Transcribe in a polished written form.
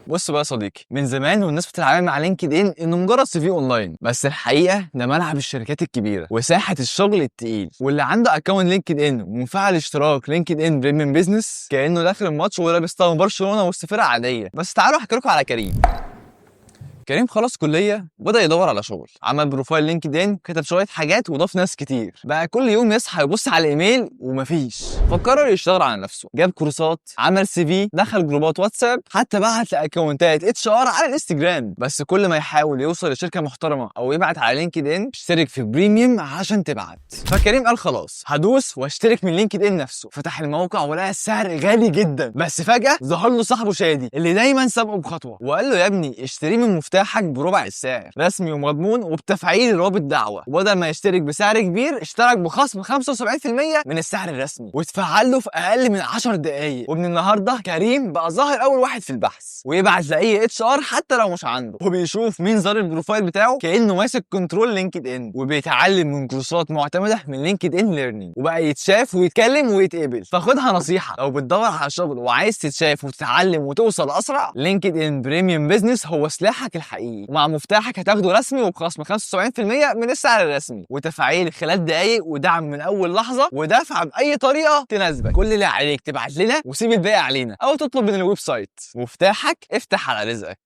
بص بقى يا صديقي، من زمان والناس بتتعامل مع لينكد ان انه مجرد سي في اونلاين، بس الحقيقه ده ملعب الشركات الكبيره وساحه الشغل التقيل. واللي عنده اكونت لينكد ان ومفعل اشتراك لينكد ان بريميوم بيزنس كانه داخل الماتش ولابس طقم برشلونه والسفيره عاديه. بس تعالوا احكي لكم على كريم خلص كليه وبدا يدور على شغل، عمل بروفايل لينكد ان، كتب شويه حاجات وضاف ناس كتير. بقى كل يوم يصحى يبص على الايميل ومفيش، فقرر يشتغل على نفسه، جاب كورسات، عمل سي في، دخل جروبات واتساب، حتى بعت لاكونتات اتش ار على الانستجرام. بس كل ما يحاول يوصل لشركه محترمه او يبعت على لينكد ان، اشترك في بريميوم عشان تبعت. فكريم قال خلاص هدوس واشترك من لينكد ان نفسه. فتح الموقع ولقى السعر غالي جدا، بس فجاه ظهر له صاحبه شادي اللي دايما سابقه بخطوه وقال له يا ابني اشتري من مفتاحك بربع السعر، رسمي ومضمون وبتفعيل رابط دعوه. وبدل ما يشترك بسعر كبير اشترك بخصم 75% من السعر الرسمي واتفعل له في اقل من 10 دقائق. ومن النهارده كريم بقى ظاهر اول واحد في البحث، ويبعت لاي اتش ار حتى لو مش عنده، وبيشوف مين زار البروفايل بتاعه كانه ماسك كنترول لينكد ان، وبيتعلم من كورسات معتمده من لينكد ان ليرنينج، وبقى يتشاف ويتكلم ويتقبل. فخدها نصيحه، لو بتدور على شغل وعايز تتشاف وتتعلم وتوصل اسرع، لينكد ان بريميوم بيزنس هو سلاحك الحقيقي. ومع مفتاحك هتاخده رسمي وبخصم 75% من السعر الرسمي، وتفعيل خلال دقايق، ودعم من اول لحظه، ودفع باي طريقه تناسبك. كل اللي عليك تبعت لنا وسيب الباقي علينا، او تطلب من الويب سايت. مفتاحك، افتح على رزقك.